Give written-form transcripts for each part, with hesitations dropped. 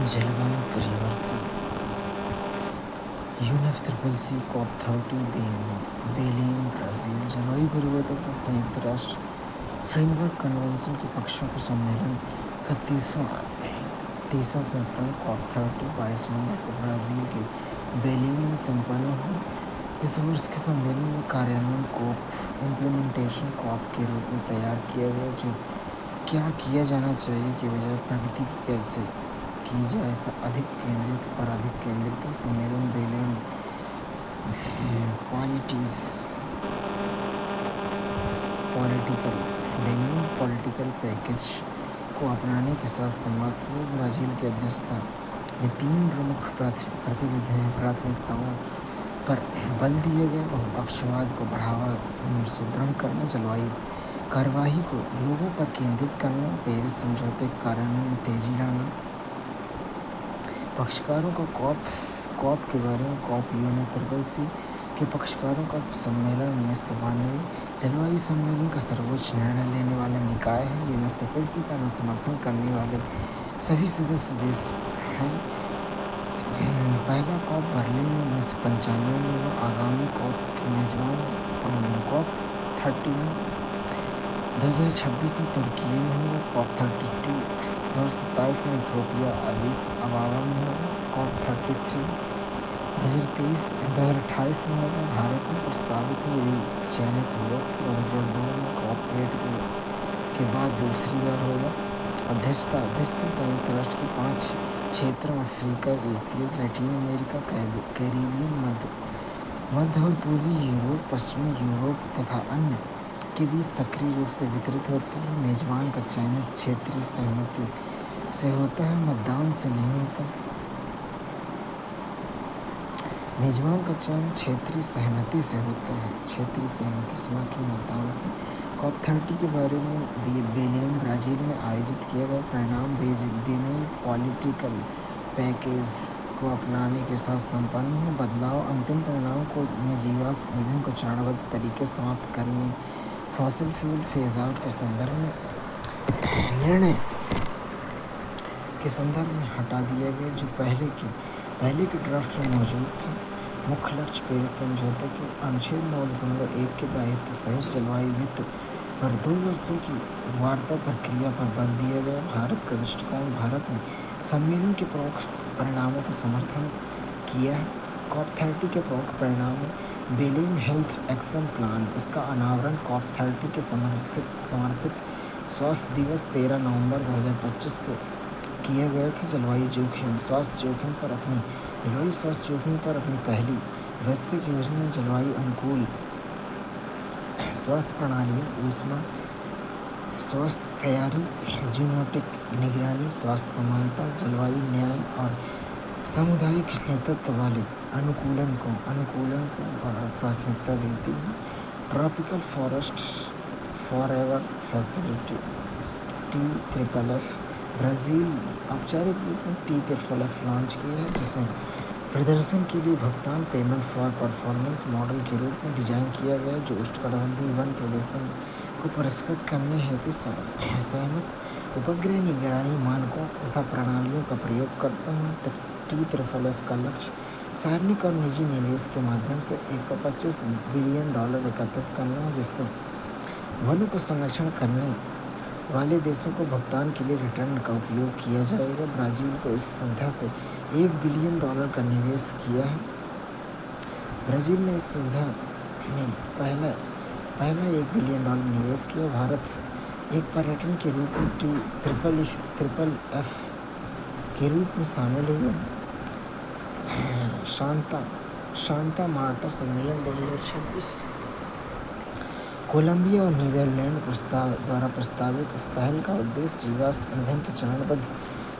जलवायु परिवर्तन UNFCCC COP30 बेलिंग Brazil जलवायु परिवर्तन का संयुक्त राष्ट्र फ्रेमवर्क कन्वेंशन के पक्षों के सम्मेलन का तीसवां संस्करण COP30 22 नवंबर को ब्राज़ील के बेलिंग में संपन्न हुआ। इस वर्ष के सम्मेलन में कार्यान्वयन COP इम्प्लीमेंटेशन COP के रूप में तैयार किया गया, जो क्या किया जाना चाहिए के बजाय प्रगति की कैसे की जाए पर अधिक केंद्रित था। सम्मेलन बेलिंग पॉलिटिकल पैकेज को अपनाने के साथ समाप्त हुआ। ब्राज़ील की अध्यक्षता में 3 प्रमुख प्राथमिकताओं पर बल दिया गया: बहुपक्षवाद को बढ़ावा सुदृढ़ करना, जलवायु कार्यवाही को लोगों पर केंद्रित करना, पेरिस समझौते के कार्यान्वयन में तेजी लाना। पक्षकारों का कॉप के बारे में UNFCCC के पक्षकारों का सम्मेलन 1992 जलवायु सम्मेलन का सर्वोच्च निर्णय लेने वाला निकाय है। UNFCCC का समर्थन करने वाले सभी सदस्य देश हैं। पहला COP बर्लिन में 1995 में हुआ। आगामी COP के मेजबान COP31 2026 में तुर्की में हुआ। COP32 2027 में इथियोपिया अदीस अबाबा में होगा। COP33 2028 में होगा। भारत में प्रस्तावित है, यदि चयनित हुआ 2002 में COP8 के बाद दूसरी बार होगा। अध्यक्षता संयुक्त राष्ट्र के 5 क्षेत्रों Africa, Asia, Latin America, Caribbean, मध्य और पूर्वी यूरोप, पश्चिमी यूरोप तथा अन्य के बीच सक्रिय रूप से वितरित होती है। मेजबान का चयन क्षेत्रीय सहमति से होता है, मतदान से नहीं होता। मेजबान का चयन क्षेत्रीय सहमति से होता है, न कि मतदान से। COP30 के बारे में बेलिंग ब्राज़ील में आयोजित किया गया परिणाम बेलिंग पॉलिटिकल पैकेज को अपनाने के साथ संपन्न हुआ। बदलाव अंतिम परिणाम में जीवाश्म ईंधन को चरणबद्ध तरीके से समाप्त करने, फॉसिल फ्यूल फेज आउट के संदर्भ में निर्णय के संदर्भ में हटा दिया गया, जो पहले के ड्राफ्ट में मौजूद था। मुख्य लक्ष्य पेरिस समझौते के अनुच्छेद 9.1 के दायित्व सहित जलवायु वित्त पर 2 वर्षों की वार्ता प्रक्रिया पर बल दिया गया। भारत का दृष्टिकोण: भारत ने सम्मेलन के प्रमुख परिणामों का समर्थन किया है। COP30 के प्रमुख परिणाम में बेलिंग हेल्थ एक्शन प्लान, इसका अनावरण COP30 के समर्पित स्वास्थ्य दिवस 13 नवंबर 2025 को किया गया था। जलवायु स्वास्थ्य जोखिम पर अपनी पहली वैश्विक योजना, जलवायु अनुकूल स्वास्थ्य प्रणालियाँ, ऊष्मा स्वास्थ्य तैयारी, जूनोटिक निगरानी, स्वास्थ्य समानता, जलवायु न्याय और सामुदायिक नेतृत्व वाले अनुकूलन को प्राथमिकता देती है। Tropical forest forever facility TFF Brazil औपचारिक रूप में TFF लॉन्च किया है, जिसे प्रदर्शन के लिए भुगतान पेमेंट फॉर परफॉर्मेंस मॉडल के रूप में डिजाइन किया गया है, जो उष्णकटिबंधीय वन प्रदेशों को पुरस्कृत करने हेतु सहमत उपग्रह निगरानी मानकों तथा प्रणालियों का प्रयोग करता है। TFF का लक्ष्य सार्वजनिक और निजी निवेश के माध्यम से $125 बिलियन एकत्रित करना है, जिससे वनों को संरक्षण करने वाले देशों को भुगतान के लिए रिटर्न का उपयोग किया जाएगा। ब्राज़ील को इस सुविधा से $1 बिलियन का निवेश किया है। ब्राज़ील ने इस सुविधा में पहला $1 बिलियन निवेश किया। भारत एक पर्यटन के रूप में TFF के रूप में शामिल हुआ। शांता मार्टा सम्मेलन 2026 कोलंबिया और नीदरलैंड द्वारा प्रस्तावित इस पहल का उद्देश्य जीवाश्म ईंधन के चरणबद्ध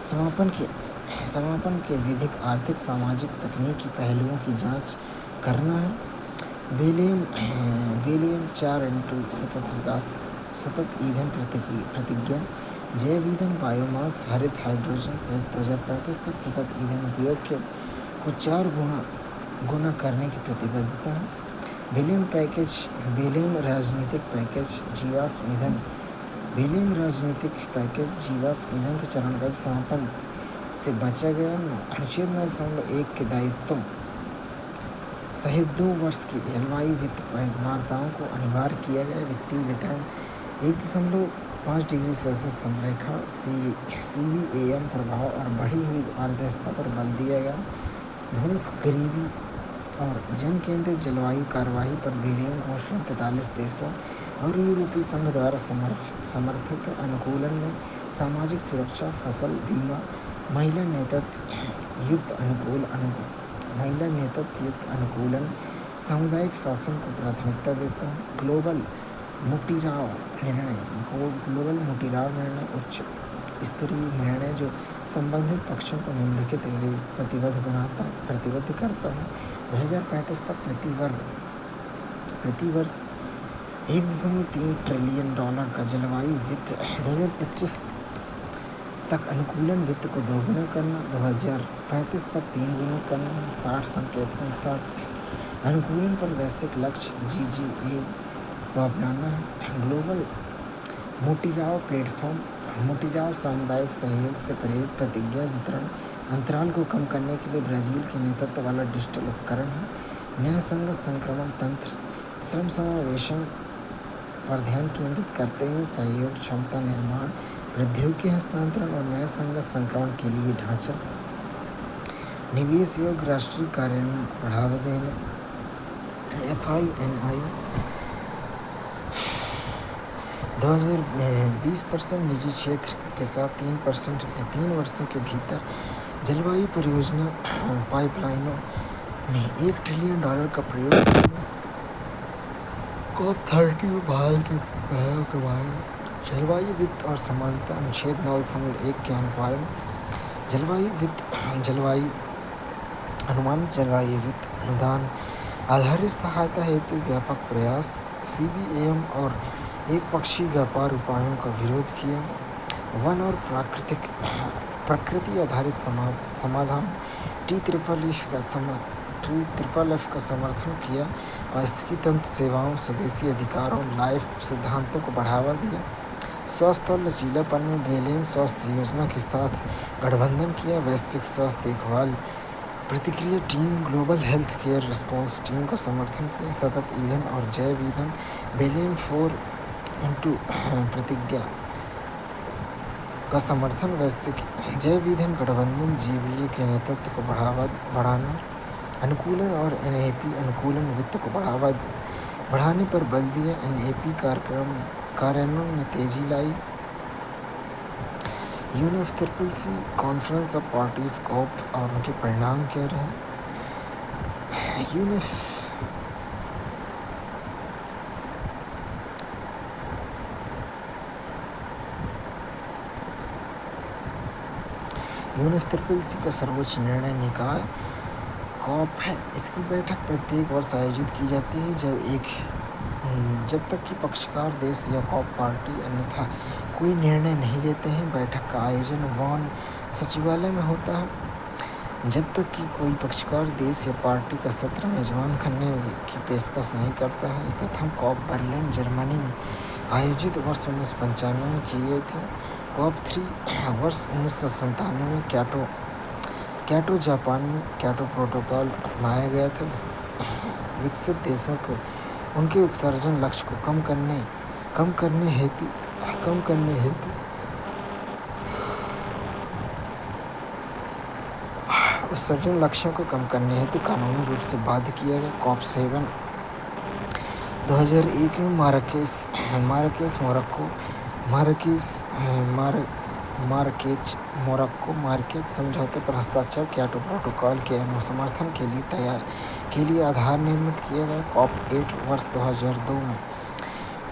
समापन के विधिक, आर्थिक, सामाजिक, तकनीकी पहलुओं की जांच करना है। बेलिंग 4 सतत विकास, सतत ईंधन प्रतिज्ञा, जैव ईंधन, बायोमास, हरित हाइड्रोजन सहित 2035 तक सतत ईंधन उपयोग को 4 गुना करने की प्रतिबद्धता है। बेलिंग राजनीतिक पैकेज जीवाश्म ईंधन के चरणबद्ध से बचा गया। अनुच्छेद 9.1 के दायित्वों सहित 2 वर्ष की जलवायु वित्त वार्ताओं को अनिवार्य किया गया। वित्तीय वितरण 1.5 डिग्री सेल्सियस संरेखण CBAM प्रभाव और बढ़ी हुई पारदर्शिता पर बल दिया गया। भूख, गरीबी और जन केंद्रित जलवायु कार्यवाही पर बेलियम घोषणा 43 देशों और यूरोपीय संघ द्वारा समर्थित। अनुकूलन में सामाजिक सुरक्षा, फसल बीमा, महिला नेतृत्व युक्त अनुकूलन, सामुदायिक शासन को प्राथमिकता देता है। ग्लोबल मोटिराव निर्णय उच्च स्तरीय निर्णय जो संबंधित पक्षों को निम्नलिखित प्रतिबद्ध करता है। 2035 तक प्रति वर्ष $1.3 ट्रिलियन का जलवायु वित्त, 2025 तक अनुकूलन वित्त को दोगुना करना, 2035 तक 3 गुना करना, 60 संकेतकों के साथ अनुकूलन पर वैश्विक लक्ष्य GGA को अपनाना है। ग्लोबल मोटिराव प्लेटफॉर्म मोटिराव सामुदायिक सहयोग से प्रेरित प्रतिज्ञा वितरण अंतराल को कम करने के लिए ब्राज़ील के नेतृत्व वाला डिजिटल उपकरण है। न्यायसंगत संक्रमण तंत्र श्रम समावेशन पर ध्यान केंद्रित करते हुए सहयोग क्षमता निर्माण, प्रौद्योगिकी हस्तांतरण और न्यायसंगत संक्रमण के लिए ढांचा, निवेश योग्य राष्ट्रीय कार्यान्वयन को बढ़ावा देना। FINI 2020% निजी क्षेत्र के साथ 3% 3 वर्षों के भीतर जलवायु परियोजना पाइपलाइनों में $1 ट्रिलियन का प्रयोग करना। COP30 में भारत के पहल के बारे जलवायु वित्त और समानता अनुच्छेद 9.1 के अनुपालन अनुमानित जलवायु वित्त अनुदान आधारित सहायता हेतु व्यापक प्रयास। CBAM और एक पक्षीय व्यापार उपायों का विरोध किया। वन और प्रकृति आधारित समाधान TFFF का समर्थन किया। पारिस्थितिकी तंत्र सेवाओं, स्वदेशी अधिकारों, लाइफ सिद्धांतों को बढ़ावा दिया। स्वास्थ्य और लचीलापन में बेलियम स्वास्थ्य योजना के साथ गठबंधन किया। वैश्विक स्वास्थ्य देखभाल प्रतिक्रिया team, global health care response team का समर्थन किया। सतत ईंधन और जैव ईंधन बेलियम 4x प्रतिज्ञा का समर्थन। वैश्विक जैव ईंधन गठबंधन GBA के नेतृत्व को बढ़ाना। अनुकूलन और NAP अनुकूलन वित्त को बढ़ाने पर बल दिया। NAP कार्यान्वयन में तेजी लाई। UNFCCC conference of parties COP और उनके परिणाम क्या रहे। UNFCCC का सर्वोच्च निर्णय निकाय COP है। इसकी बैठक प्रत्येक वर्ष आयोजित की जाती है जब तक कि पक्षकार देश या COP पार्टी अन्यथा कोई निर्णय नहीं लेते हैं। बैठक का आयोजन वॉन सचिवालय में होता है। जब तक कि कोई पक्षकार देश या पार्टी का सत्र मेजबान करने की पेशकश नहीं करता है। प्रथम COP बर्लिन, जर्मनी में आयोजित वर्ष 1995 में की गई थी। COP3 वर्ष 1997 में क्योटो जापान में क्योटो प्रोटोकॉल अपनाया गया था। विकसित देशों को उनके उत्सर्जन लक्ष्य को कम करने हेतु उत्सर्जन लक्ष्यों को कम करने हेतु कानूनी रूप से बाध्य किया गया। COP7 2001 में मार्राकेच समझौते पर हस्ताक्षर। क्योटो प्रोटोकॉल के समर्थन के लिए आधार निर्मित किया गया। COP8 वर्ष 2002 में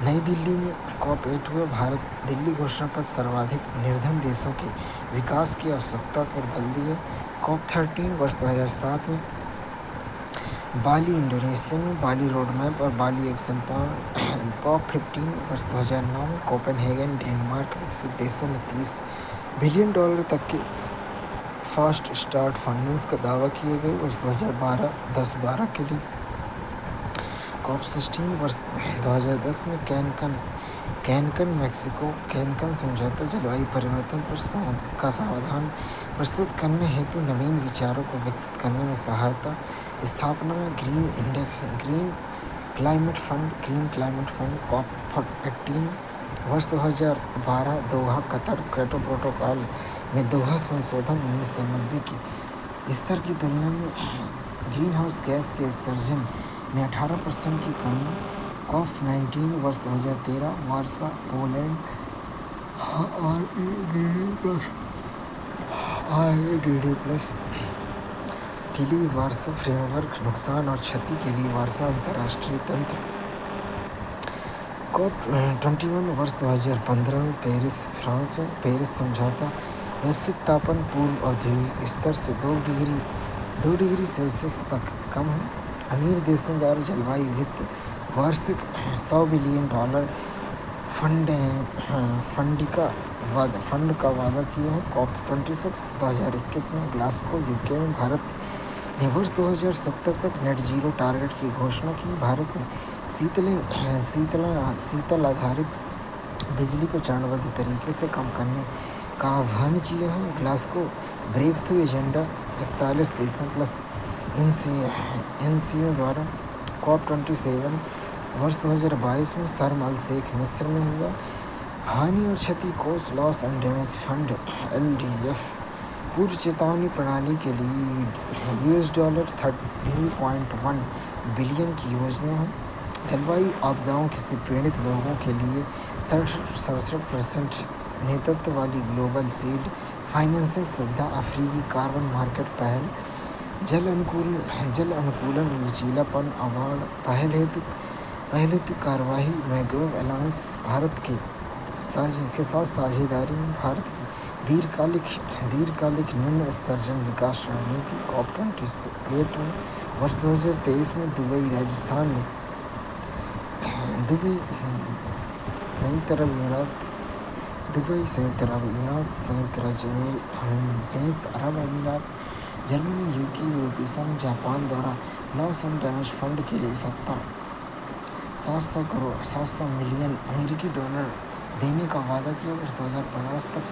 नई दिल्ली में COP8 हुआ। भारत दिल्ली घोषणा पर सर्वाधिक निर्धन देशों के विकास की आवश्यकता पर बल दिया। COP13 वर्ष 2007 में बाली, इंडोनेशिया में बाली रोड मैप और बाली एक्शन प्लान। COP15 वर्ष 2009 में कोपेनहेगन, डेनमार्क। विकसित देशों में $30 बिलियन तक के फास्ट स्टार्ट फाइनेंस का दावा किया गया। वर्ष 2010-12 के लिए COP16 वर्ष 2010 में कैनकन, मैक्सिको। कैनकन समझौता जलवायु परिवर्तन पर का समाधान प्रस्तुत करने हेतु नवीन विचारों को विकसित करने में सहायता, स्थापना में ग्रीन क्लाइमेट फंड कॉप 18 वर्ष 2012 दोहा कतर क्योटो प्रोटोकॉल में दोहा संशोधन 1990 की स्तर की तुलना में ग्रीन हाउस गैस के उत्सर्जन में 18% की कमी, कॉप 19 वर्ष 2013 वार्सा पोलैंड REDD+ के लिए वार्सा फ्रेमवर्क, नुकसान और क्षति के लिए वार्सा अंतर्राष्ट्रीय तंत्र, कॉप 21 वर्ष 2015 में पेरिस फ्रांस में पेरिस समझौता, वैश्विक तापमान पूर्व औद्योगिक स्तर से 2 डिग्री सेल्सियस तक कम है, अमीर देशों द्वारा जलवायु वित्त, वार्षिक $100 बिलियन फंड का वादा किया है। कॉप 26 2021 में ग्लासगो यूके में भारत ने वर्ष 2070 तक नेट जीरो टारगेट की घोषणा की। भारत ने शीतल आधारित बिजली को चरणबद्ध तरीके से कम करने का आह्वान किया है। ग्लासगो ब्रेक थ्रू एजेंडा 41 देशों प्लस एनसीओ द्वारा कॉप 27 वर्ष 2022 में शर्म अल शेख मिस्र में हुआ। हानि और क्षति कोष loss and damage fund LDF पूर्व चेतावनी प्रणाली के लिए $13.1 बिलियन की योजना है। जलवायु आपदाओं से पीड़ित लोगों के लिए 67% नेतृत्व वाली ग्लोबल सीड फाइनेंसिंग सुविधा, अफ्रीकी कार्बन मार्केट पहल, जल अनुकूलन लचीलापन अवार्ड, पहल हेतु कार्यवाही, मैंग्रोव अलायंस, भारत के साथ साझेदारी में भारत की दीर्घकालिक निम्न उत्सर्जन विकास रणनीति। कॉप 28 में वर्ष 2023 में दुबई, राजस्थान में संयुक्त अरब अमीरात, जर्मनी, यूके, यूरोपीय संघ, जापान द्वारा लॉस एंड डैमेज फंड के लिए 700 मिलियन अमेरिकी डॉलर देने का वादा किया। वर्ष 2050 तक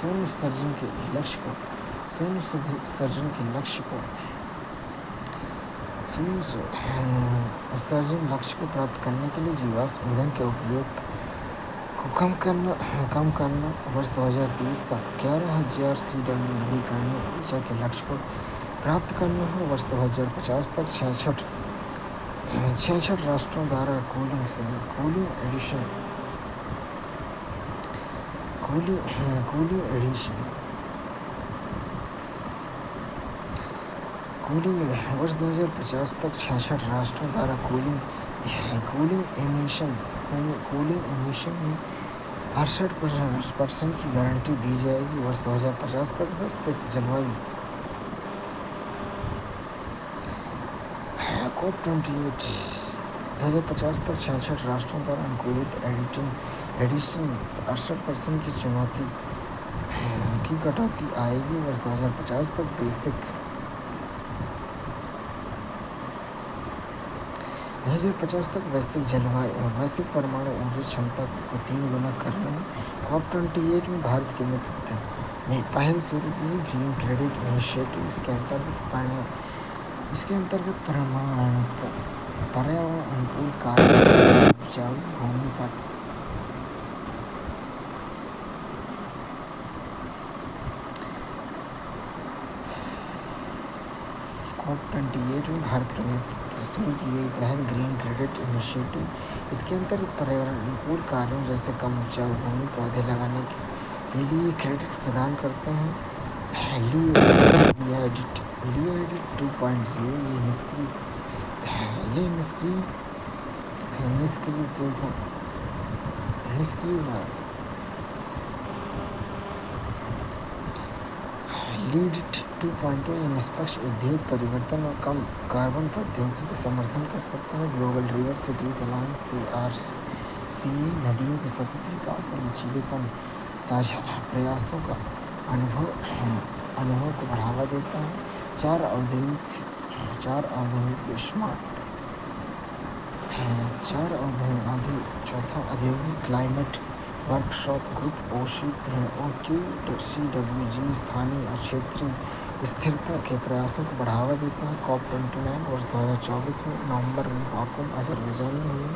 शून्य उत्सर्जन के लक्ष्य को प्राप्त करने के लिए जीवाश्म ईंधन के उपयोग को कम करना वर्ष 2030 तक 11,000 CWB करने ऊर्जा के लक्ष्य को प्राप्त करना है। वर्ष 2050 तक 66 राष्ट्रों द्वारा वर्ष 2050 तक 66 राष्ट्रों द्वारा कूलिंग एमिशन में 68% की गारंटी दी जाएगी। वर्ष 2050 तक वैश्विक जलवायु कॉप 28 2050 तक 66 राष्ट्रों द्वारा अनुकूलित एडिशन 68% की चुनौती की कटौती आएगी। वर्ष 2050 तक बेसिक 2050 तक वैश्विक परमाणु ऊर्जा क्षमता को 3 गुना करना है। कॉप 28 में भारत के नेतृत्व में पहल शुरू की ग्रीन क्रेडिट इनिशिएटिव। इसके अंतर्गत पर्यावरण अनुकूल कार्य उपजाऊ भूमि पर कॉप 28 में भारत के नेतृत्व शुरू की गई पहल ग्रीन क्रेडिट इनिशिएटिव। इसके अंतर्गत पर्यावरण अनुकूल कार्यों जैसे कम उपजाऊ भूमि पौधे लगाने के लिए क्रेडिट प्रदान करते हैं। लिया एडिट 2.0 लीड 2.0 ये निष्पक्ष उद्योग परिवर्तन और कम कार्बन प्रौद्योगिकी का समर्थन कर सकते हैं। Global river cities alliance CRCE नदियों के सतत विकास और लचीलेपन साझा प्रयासों का अनुभव को बढ़ावा देता है। 4 औद्योगिक क्लाइमेट वर्कशॉप ग्रुप पोषित हैं और QCWG स्थानीय और क्षेत्रीय स्थिरता के प्रयासों को बढ़ावा देता है। COP29 वर्ष 2024 में नवंबर में बाकू अजरबैजान में हुई।